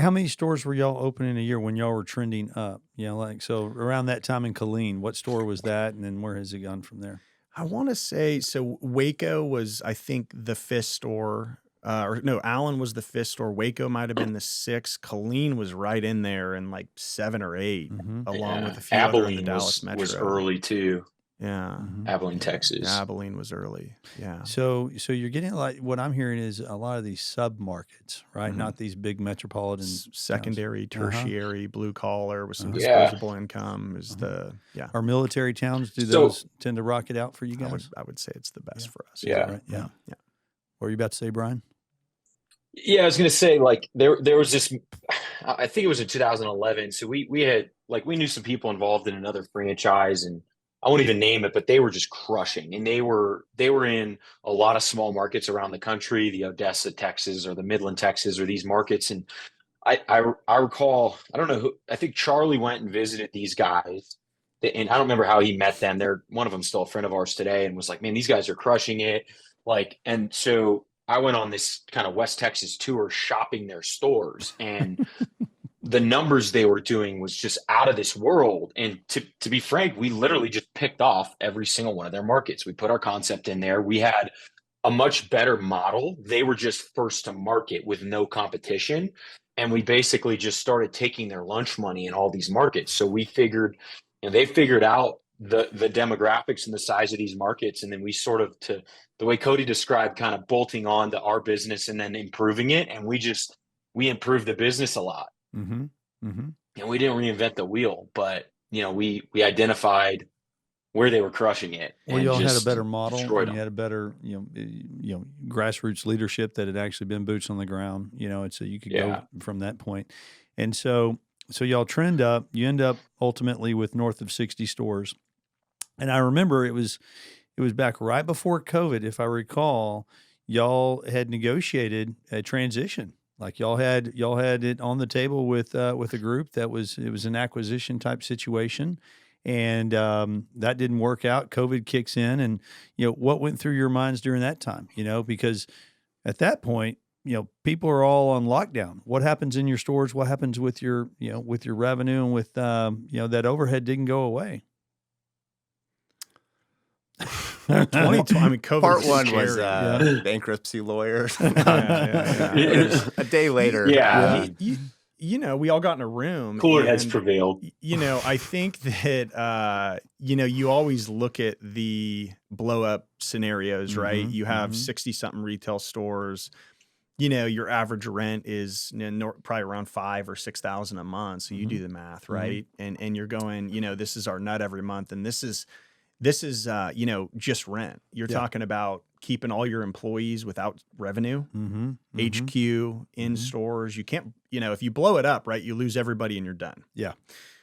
how many stores were y'all opening a year when y'all were trending up? So around that time in Killeen, what store was that? And then where has it gone from there? I want to say, so Waco was, I think, the 5th store. Or no, Allen was the 5th store. Waco might have been the 6th. Killeen was right in there in like 7 or 8, along with a few other in the Dallas metro. Was early too. Yeah. Abilene, Texas. Abilene was early. Yeah. So you're getting what I'm hearing is a lot of these sub markets, right? Not these big metropolitan secondary, towns. tertiary, blue collar with some disposable income is Our military towns, do those tend to rock it out for you guys? I would say it's the best for us. Yeah. Right? Yeah. What were you about to say, Brian? Yeah, I was going to say, like, there was this, I think it was in 2011. So we had, like, we knew some people involved in another franchise, and I won't even name it, but they were just crushing. And they were in a lot of small markets around the country, the Odessa, Texas, or the Midland, Texas, or these markets. And I recall, I don't know who, I think Charlie went and visited these guys. And I don't remember how he met them. One of them's still a friend of ours today, and was like, man, these guys are crushing it. Like, and so I went on this kind of West Texas tour shopping their stores, and the numbers they were doing was just out of this world. And to be frank, we literally just picked off every single one of their markets. We put our concept in there. We had a much better model. They were just first to market with no competition. And we basically just started taking their lunch money in all these markets. So we figured, they figured out the demographics and the size of these markets. And then we sort of, to the way Cody described, kind of bolting on to our business and then improving it. And we improved the business a lot. And we didn't reinvent the wheel, but we identified where they were crushing it. Well, y'all had a better model. And you had a better, grassroots leadership that had actually been boots on the ground. And so you could go from that point. And so y'all trend up. You end up ultimately with north of 60 stores. And I remember it was back right before COVID, if I recall. Y'all had negotiated a transition. Like y'all had it on the table with a group it was an acquisition type situation, and that didn't work out. COVID kicks in, and what went through your minds during that time? Because at that point, people are all on lockdown. What happens in your stores? What happens with your revenue and with that overhead didn't go away. 2020. I mean, COVID. Part one was bankruptcy lawyers. It was a day later. We all got in a room. Cooler heads prevailed. I think that you always look at the blow up scenarios, right? You have 60-something retail stores. Your average rent is probably around $5,000 or $6,000 a month. So you do the math, right? And you're going, this is our nut every month, and this is just rent. You're talking about keeping all your employees without revenue, HQ, in stores. You can't, if you blow it up, right, you lose everybody and you're done. Yeah.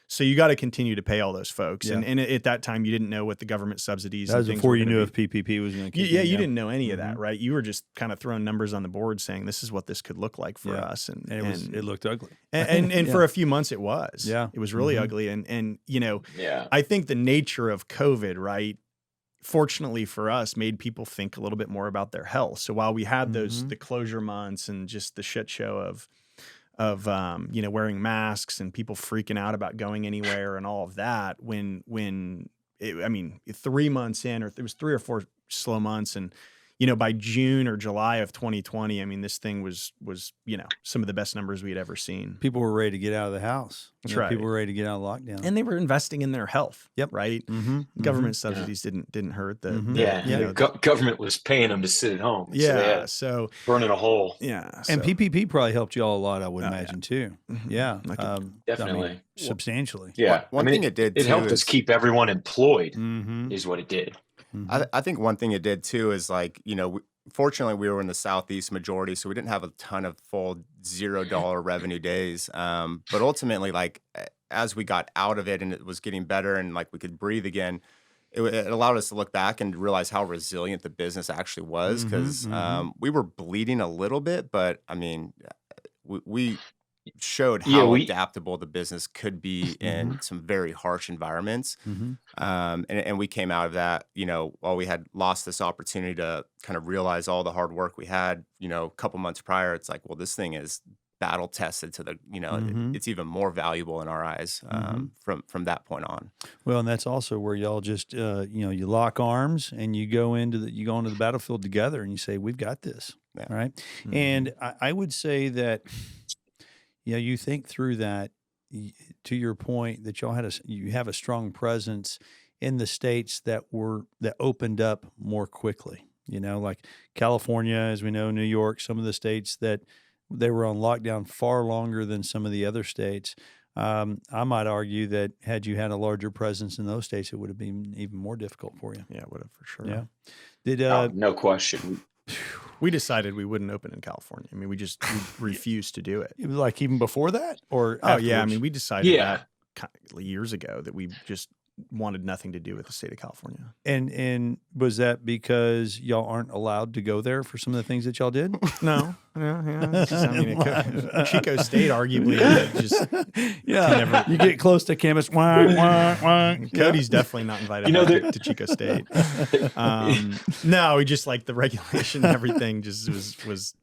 So you got to continue to pay all those folks. Yeah. And at that time, you didn't know what the government subsidies. That was before you knew if PPP was going to kick in. You didn't know any of that, right? You were just kind of throwing numbers on the board saying this is what this could look like for us. And it looked ugly. And for a few months it was. Yeah. It was really ugly. And I think the nature of COVID, right, fortunately for us, made people think a little bit more about their health. So while we had the closure months and just the shit show of wearing masks and people freaking out about going anywhere and all of that, 3 months in, or it was 3 or 4 slow months, and by June or July of 2020, this thing was some of the best numbers we had ever seen. People were ready to get out of the house. That's right. People were ready to get out of lockdown, and they were investing in their health. Yep. Right. Government subsidies didn't hurt the. Government was paying them to sit at home. Yeah. So burning a hole. Yeah. And PPP probably helped you all a lot, I would imagine too. Yeah. Definitely. Substantially. Yeah. One thing it did. It helped us keep everyone employed. Is what it did. I think one thing it did too is fortunately we were in the Southeast majority, so we didn't have a ton of full $0 revenue days. But ultimately, as we got out of it and it was getting better and we could breathe again, it allowed us to look back and realize how resilient the business actually was, because we were bleeding a little bit, but we showed how adaptable the business could be in some very harsh environments. And we came out of that, while we had lost this opportunity to kind of realize all the hard work we had, a couple months prior. It's like, well, this thing is battle tested to the, it's even more valuable in our eyes from that point on. Well, and that's also where y'all just, you lock arms and you go into the battlefield together and you say, we've got this. Yeah. Right. And I would say that, you think through that, to your point that you have a strong presence in the states that opened up more quickly, like California, as we know, New York, some of the states that they were on lockdown far longer than some of the other states. I might argue that had you had a larger presence in those states, it would have been even more difficult for you. Yeah, it would have for sure. Yeah. No question. We decided we wouldn't open in California. I mean, we refused to do it. It was like even before that, or oh yeah, I mean, we decided that years ago that we just wanted nothing to do with the state of California. And was that because y'all aren't allowed to go there for some of the things that y'all did? No. Yeah. Chico State arguably you get close to campus. Cody's definitely not invited to Chico State. No, we just like the regulation and everything just was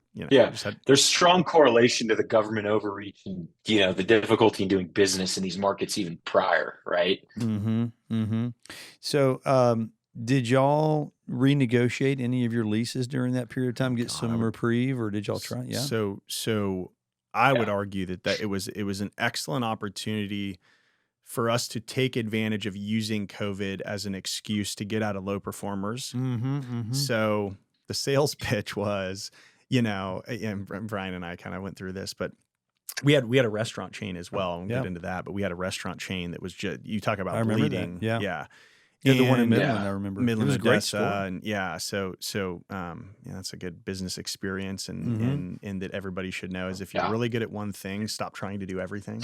there's strong correlation to the government overreach and the difficulty in doing business in these markets even prior, right? So did y'all renegotiate any of your leases during that period of time, get some reprieve, or did y'all try? Yeah. So I would argue that it was an excellent opportunity for us to take advantage of using COVID as an excuse to get out of low performers. So the sales pitch was, and Brian and I kind of went through this, but we had a restaurant chain as well. I won't get into that, but we had a restaurant chain that was just, you talk about bleeding. That. Yeah. Yeah, the one in Midland, I remember. Midland, it was a great store. And so that's a good business experience, and that everybody should know is if you're really good at one thing, stop trying to do everything.